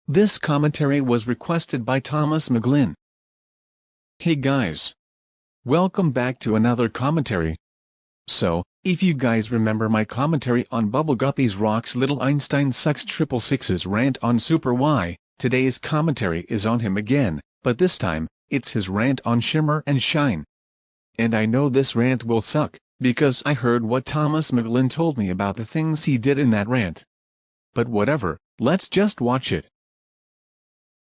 This commentary was requested by Thomas McGlynn. Hey guys! Welcome back to another commentary. So, if you guys remember my commentary on Bubble Guppies rocks Little Einstein sucks 666's rant on Super Y, today's commentary is on him again, but this time, it's his rant on Shimmer and Shine. And I know this rant will suck, because I heard what Thomas McGlynn told me about the things he did in that rant. But whatever, let's just watch it.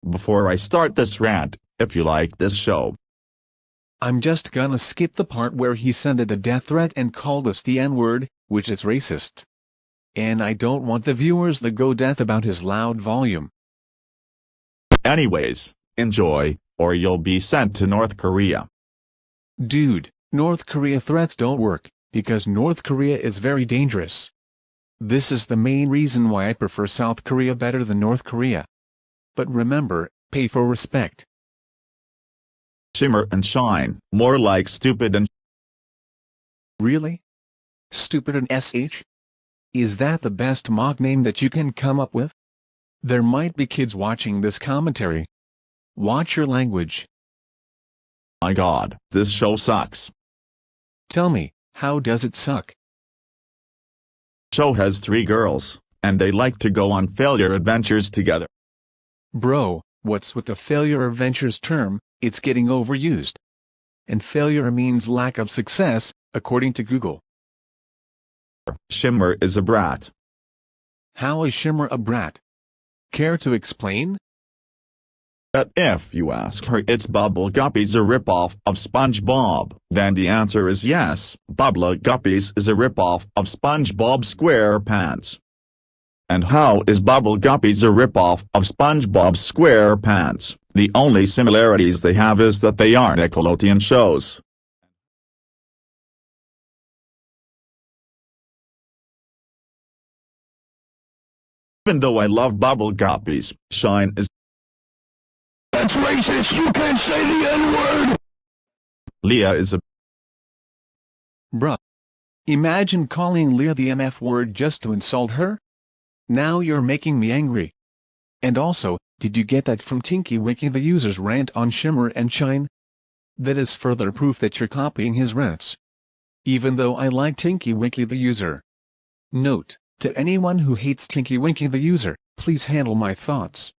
Before I start this rant, if you like this show, I'm just gonna skip the part where he sent a death threat and called us the N-word, which is racist. And I don't want the viewers to go deaf about his loud volume. Anyways, enjoy, or you'll be sent to North Korea. Dude, North Korea threats don't work, because North Korea is very dangerous. This is the main reason why I prefer South Korea better than North Korea. But remember, pay for respect. Shimmer and Shine, more like stupid and... Really? Stupid and SH? Is that the best mock name that you can come up with? There might be kids watching this commentary. Watch your language. My god, this show sucks. Tell me, how does it suck? Show has 3 girls, and they like to go on failure adventures together. Bro, what's with the failure adventures term? It's getting overused. And failure means lack of success, according to Google. Shimmer is a brat. How is Shimmer a brat? Care to explain? But if you ask her it's Bubble Guppies a ripoff of SpongeBob, then the answer is yes, Bubble Guppies is a ripoff of SpongeBob SquarePants. And how is Bubble Guppies a ripoff of SpongeBob SquarePants? The only similarities they have is that they are Nickelodeon shows. Even though I love Bubble Guppies, Shine is... That's racist, you can't say the N-word! Leah is a... Bruh. Imagine calling Leah the MF word just to insult her? Now you're making me angry. And also, did you get that from Tinky Winky the user's rant on Shimmer and Shine? That is further proof that you're copying his rants. Even though I like Tinky Winky the user. Note, to anyone who hates Tinky Winky the user, please handle my thoughts.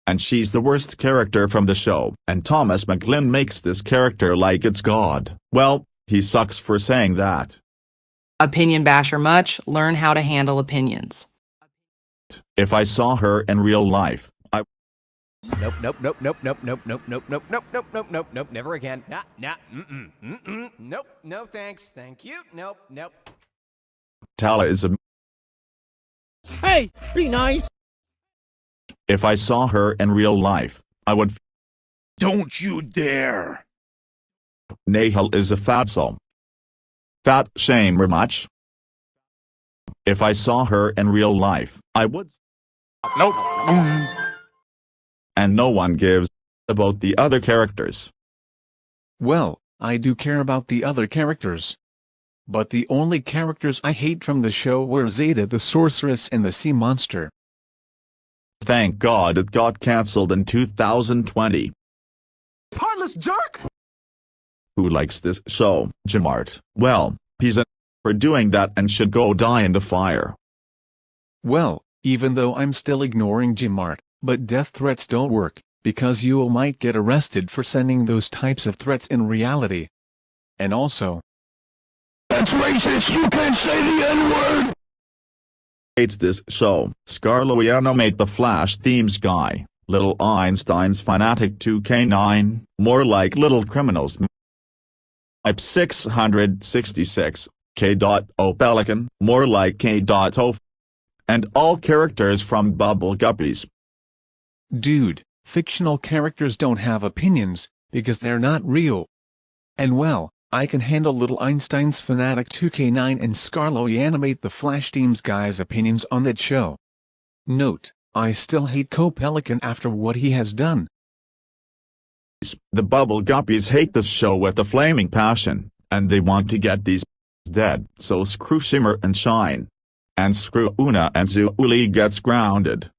And she's the worst character from the show, and Thomas McGlynn makes this character like it's God. Well, he sucks for saying that. Opinion basher much, learn how to handle opinions. If I saw her in real life, I... Nope, nope, nope, nope, nope, nope, nope, nope, nope, nope, nope, nope, nope, nope, never again. Nah, nope, no thanks, thank you, nope, nope. Tala is a... Hey, be nice! If I saw her in real life, I would... Don't you dare! Nahal is a fatso. Fat shamer much. If I saw her in real life, I would... Nope. And no one gives about the other characters. Well, I do care about the other characters. But the only characters I hate from the show were Zeta the Sorceress and the Sea Monster. Thank God it got cancelled in 2020. Heartless jerk! Who likes this show, Jamart? Well, he's a for doing that and should go die in the fire. Well, even though I'm still ignoring Gmart, but death threats don't work, because you might get arrested for sending those types of threats in reality. And also... That's racist, you can't say the N-word! Hates this show. Scarlo animate the Flash themes guy. Little Einsteins fanatic 2K9, more like little criminals. Type 666, K.O Pelican, more like K.O. And all characters from Bubble Guppies. Dude, fictional characters don't have opinions, because they're not real. And well, I can handle Little Einstein's fanatic 2K9 and Scarlo animate the Flash themes guy's opinions on that show. Note, I still hate Pelican after what he has done. The Bubble Guppies hate this show with a flaming passion, and they want to get these dead, so screw Shimmer and Shine. And screw Una and Zuli gets grounded.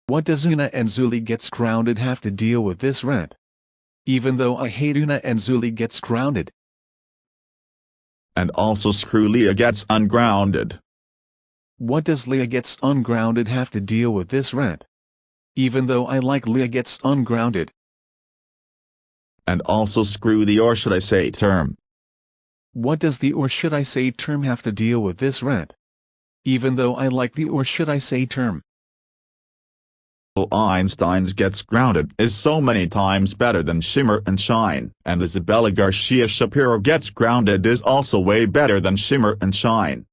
What does Una and Zuli gets grounded have to deal with this rant? Even though I hate Una and Zuli gets grounded. And also screw Leah gets ungrounded. What does Leah gets ungrounded have to deal with this rant? Even though I like Leah gets ungrounded. And also screw the or should I say term. What does the or should I say term have to deal with this rant? Even though I like the or should I say term. Einsteins gets grounded is so many times better than Shimmer and Shine, and Isabella Garcia Shapiro gets grounded is also way better than Shimmer and Shine.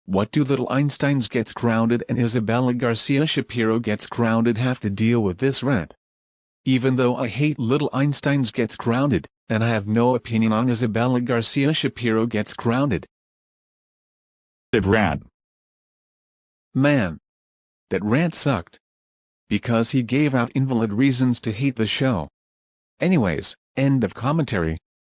What do little Einsteins gets grounded and Isabella Garcia Shapiro gets grounded have to deal with this rant? Even though I hate little Einsteins gets grounded, and I have no opinion on Isabella Garcia Shapiro gets grounded. Rant. Man. That rant sucked. Because he gave out invalid reasons to hate the show. Anyways, end of commentary.